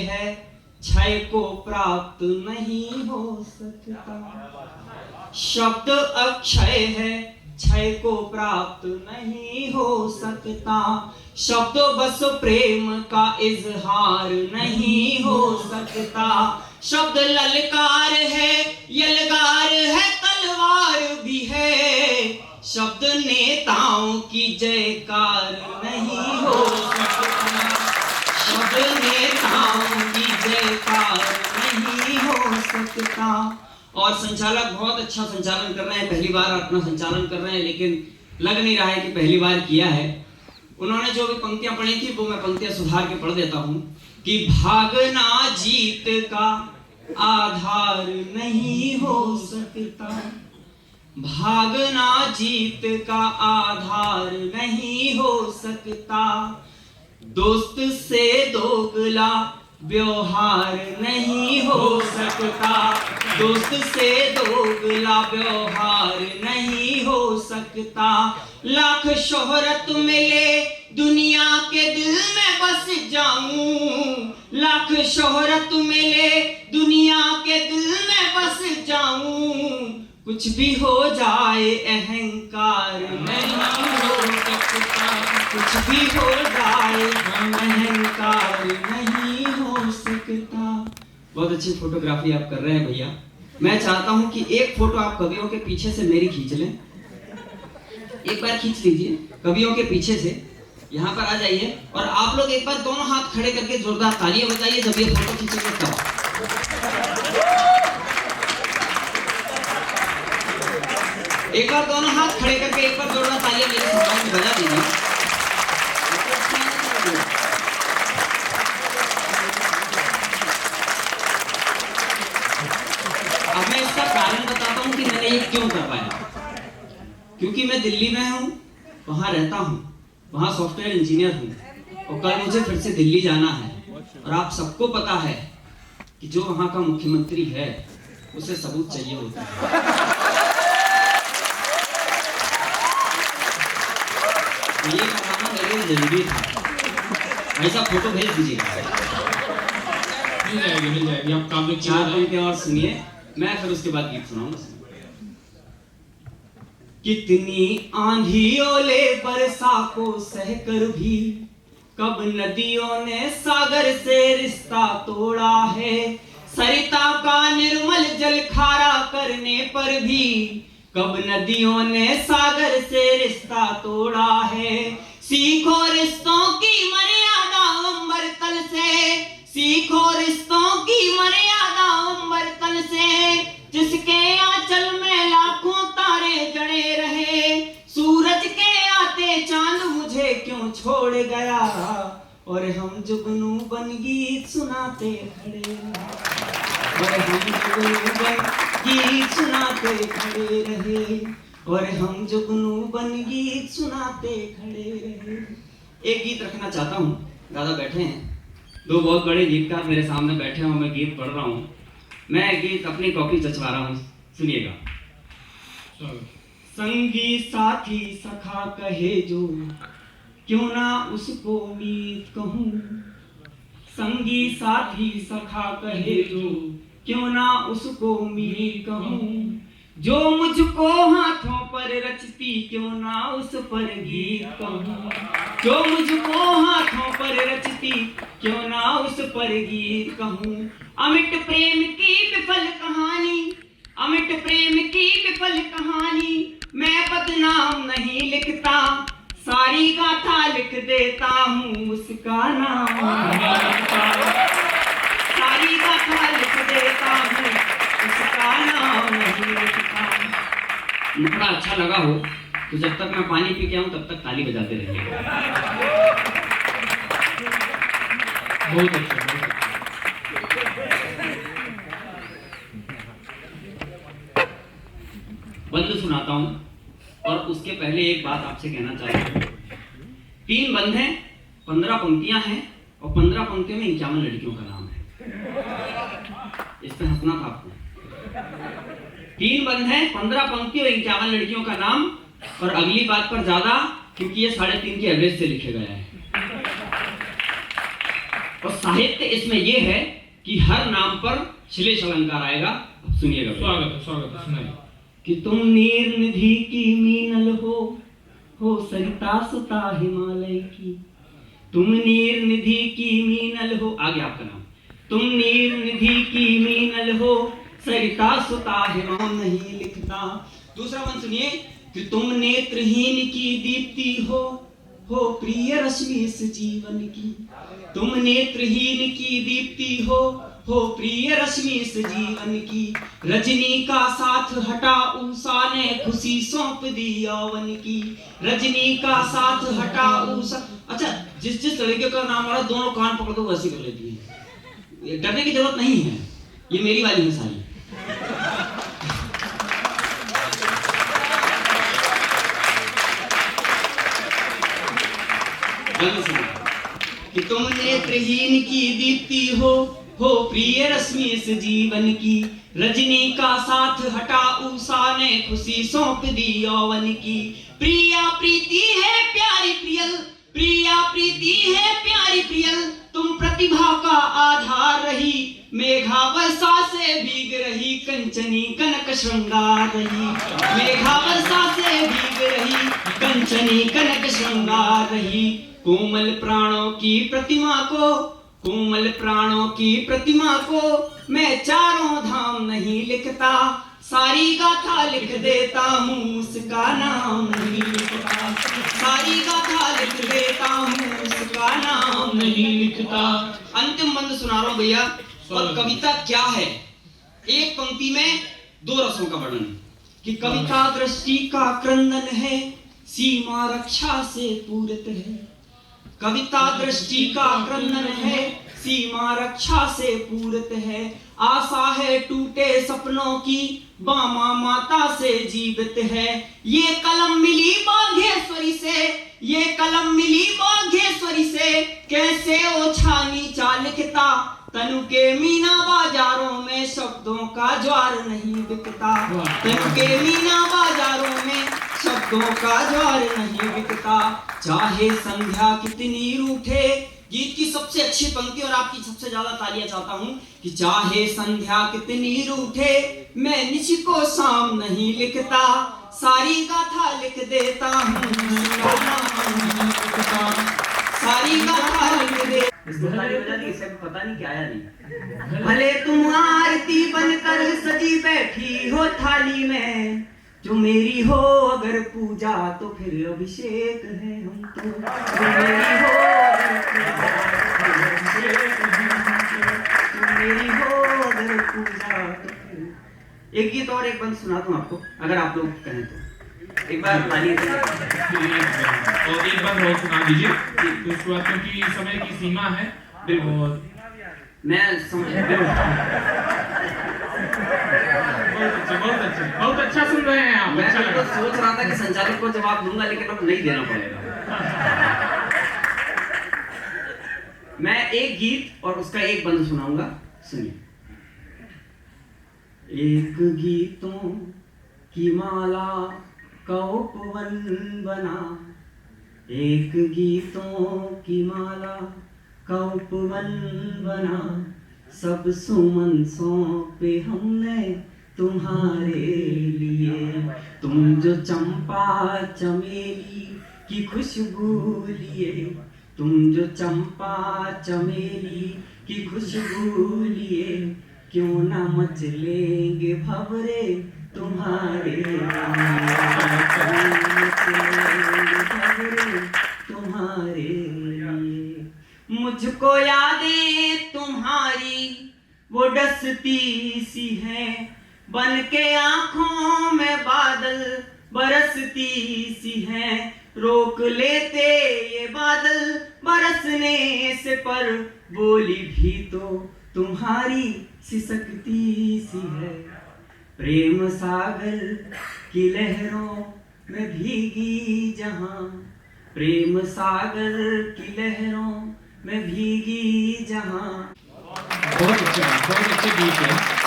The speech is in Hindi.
है, क्षय को प्राप्त नहीं हो सकता। शब्द अक्षय है, क्षय को प्राप्त नहीं हो सकता। शब्द बस प्रेम का इजहार नहीं हो सकता। शब्द ललकार है, यलगार है, तलवार भी है। शब्द नेताओं की जयकार नहीं हो सकता। शब्द नेताओं की जयकार नहीं हो सकता। और संचालक बहुत अच्छा संचालन कर रहे हैं, पहली बार अपना संचालन कर रहे हैं, लेकिन लग नहीं रहा है कि पहली बार किया है। उन्होंने जो भी पंक्तियां पढ़ी थी वो मैं पंक्तियां सुधार के पढ़ देता हूं कि भागना जीत का आधार नहीं हो सकता। भागना जीत का आधार नहीं हो सकता। दोस्त से दोगला व्यवहार नहीं हो सकता। दोस्त से दोगला व्यवहार नहीं हो सकता। लाख शोहरत मिले दुनिया के दिल में बस जाऊं। लाख शोहरत मिले दुनिया के दिल में बस जाऊं। कुछ भी हो जाए अहंकार नहीं हो सकता। कुछ भी हो जाए अहंकार नहीं हो सकता। बहुत अच्छी फोटोग्राफी आप कर रहे हैं भैया। मैं चाहता हूं कि एक फोटो आप कवियों के पीछे से मेरी खींच लें। एक बार खींच लीजिए कवियों के पीछे से, यहाँ पर आ जाइए और आप लोग एक बार दोनों हाथ खड़े करके जोरदार तालियां बजाइए जब ये फोटो खींचेंगे तब। एक बार दोनों हाथ खड़े करके एक बार जोरदार तालियां मेरे सम्मान में बजा दीजिए। अब मैं इसका कारण बताता हूं कि मैंने ये क्यों कर पाया। क्योंकि मैं दिल्ली में हूं, वहां रहता हूं, वहां सॉफ्टवेयर इंजीनियर हूं और कल मुझे फिर से दिल्ली जाना है। और आप सबको पता है कि जो वहां का मुख्यमंत्री है उसे सबूत चाहिए होता है। ये बताना मेरे लिए जरूरी था। ऐसा फोटो भेज दीजिएगा। मिल जाएगी आप काम में। चार पंक्तियां और सुनिए, मैं फिर उसके बाद गीत सुनाऊंगा। कितनी आंधी ओले बरसा को सहकर भी कब नदियों ने सागर से रिश्ता तोड़ा है। सरिता का निर्मल जल खारा करने पर भी कब नदियों ने सागर से रिश्ता तोड़ा है। सीखो रिश्तों की मर्यादा अंबर तल से। सीखो रिश्तों की मर्यादा अंबर तल से। जिसके आंचल में लाखों तारे जड़े रहे। सूरज के आते चांद मुझे क्यों छोड़ गया। और हम जुगनू बन गीत सुनाते खड़े। और हम जुगनू बन गीत सुनाते खड़े रहे। और हम जुगनू बन गीत सुनाते खड़े रहे। एक गीत रखना चाहता हूँ, दादा बैठे हैं, दो बहुत बड़े गीतकार मेरे सामने बैठे हैं और मैं गीत पढ़ रहा हूँ। मैं गीत अपनी कॉपी चचवा रहा हूँ, सुनिएगा। संगी साथी सखा कहे जो क्यों ना उसको मीत कहूँ। संगी साथी सखा कहे जो क्यों ना उसको मीत कहूँ। जो मुझको हाथों पर रचती क्यों ना उस पर गीत कहूँ। जो मुझको हाथों पर रचती क्यों ना उस पर गीत कहूँ। अमिट प्रेम की विफल कहानी, अमिट प्रेम की विफल कहानी मैं बदनाम नहीं लिखता। सारी गाथा लिख देता हूँ उसका नाम नहीं लिखता। सारी गाथा लिख देता हूँ उसका नाम नहीं लिखता। बड़ा अच्छा लगा हो तो जब तक मैं पानी पी के आऊं तब तक ताली बजाते रहिए। बहुत अच्छा। बंद सुनाता हूं और उसके पहले एक बात आपसे कहना चाहता हूं। 3 बंद हैं, 15 पंक्तियां हैं और 15 पंक्तियों में 51 लड़कियों का नाम है। इस पे हंसना था आपको। 3 बंद हैं, 15 पंक्ति और 51 लड़कियों का नाम। और अगली बात पर ज्यादा, क्योंकि ये 3.5 की एवरेज से लिखे गया है। और साहित्य इसमें ये है कि हर नाम पर श्लेष अलंकार आएगा। अब सुनिएगा, स्वागत है, सुनाइए। कि तुम नीर निधि की मीनल हो सरिता सुता हिमालय की। तुम नीर निधि की मीनल हो, आगे आपका नाम। तुम नीर निधि की मीनल हो सरिता सुता हिमालय नहीं लिखता। दूसरा वन सुनिए कि तुम नेत्रहीन की दीप्ति हो प्रिय रश्मि इस जीवन की। तुम नेत्रहीन की दीप्ति हो प्रिय रश्मि इस जीवन की। रजनी का साथ हटा उषा ने खुशी सौंप दी यौवन की। रजनी का साथ हटा उषा। अच्छा, जिस लड़के का नाम आ रहा दोनों कान पकड़ दो वैसे कर लेती है, डरने की जरूरत नहीं है, ये मेरी वाली है सारी। कि तुम नेत्रहीन की दीप्ति हो प्रिय रश्मि इस जीवन की। रजनी का साथ हटा उषा ने खुशी सौंप दी यौवन की। प्रिया प्रीति है प्यारी प्रियल, प्रिया प्रीति है प्यारी प्रियल। तुम प्रतिभा का आधार रही, मेघा वर्षा से भीग रही कंचनी कनक श्रृंगार रही। मेघा वर्षा से भीग रही कंचनी कनक श्रृंगार रही। कोमल प्राणों की प्रतिमा को, कोमल प्राणों की प्रतिमा को मैं चारों धाम नहीं लिखता। सारी गाथा लिख देता हूँ उसका नाम नहीं लिखता। सारी गाथा लिख देता हूँ उसका नाम नहीं लिखता। अंतिम बंद सुना रहा हूँ भैया। और कविता क्या है? एक पंक्ति में दो रसों का वर्णन। कि कविता दृष्टि का क्रंदन है, सीमा रक्षा से पूरित है। कविता दृष्टि का क्रंदन है, सीमा रक्षा से पूरित है। आशा है टूटे सपनों की, बामा माता से जीवित है। ये कलम मिली बाघेश्वरी से, ये कलम मिली बाघेश्वरी से। कैसे ओछा नीचा लिखता, तनु के मीना बाजारों में शब्दों का ज्वार नहीं बिकता। तनु के मीना बाजारों में शब्दों का ज्वार नहीं बिकता। चाहे संध्या कितनी रूठे, गीत की सबसे अच्छी पंक्ति और आपकी सबसे ज्यादा तालियां चाहता हूं। कि चाहे संध्या कितनी रूठे, मैं निश को शाम नहीं लिखता। सारी गाथा लिख देता हूँ, सारी गाथा लिख दे। पता नहीं क्या आया नहीं। भले तुम आरती बनकर सजी बैठी हो थाली में, जो मेरी हो अगर पूजा तो फिर अभिषेक है हम तो। जो मेरी हो अगर पूजा तो मेरी हो अगर पूजा तो फिर। एक गीत और एक बंद सुना दूं आपको, अगर आप लोग कहें तो। एक बार ताली तो एक बार और सुना दीजिए तो उसके बाद, क्योंकि समय की सीमा है। बिल्कुल मैं समझ बहुत अच्छा सुन रहे हैं आप। मैं तो सोच रहा था कि संचालक को जवाब दूंगा, लेकिन अब नहीं देना पड़ेगा। मैं एक गीत और उसका एक बंद सुनाऊंगा, सुनिए। एक गीतों की माला का उपवन बना, एक गीतों की माला का उपवन बना। सब सुमन सौंपे हमने तुम्हारे लिए। तुम जो चंपा चमेली की खुशबू लिए, तुम जो चंपा चमेली की खुशबू लिए। क्यों ना मच लेंगे भंवरे तुम्हारे तुम्हारे लिए। मुझको यादें तुम्हारी वो डसती सी है, बन के आंखों में बादल बरसती सी है। रोक लेते ये बादल बरसने से, पर बोली भी तो तुम्हारी सिसकती सी है। प्रेम सागर की लहरों में भीगी जहां, प्रेम सागर की लहरों में भीगी जहां। बहुत अच्छे गीत है।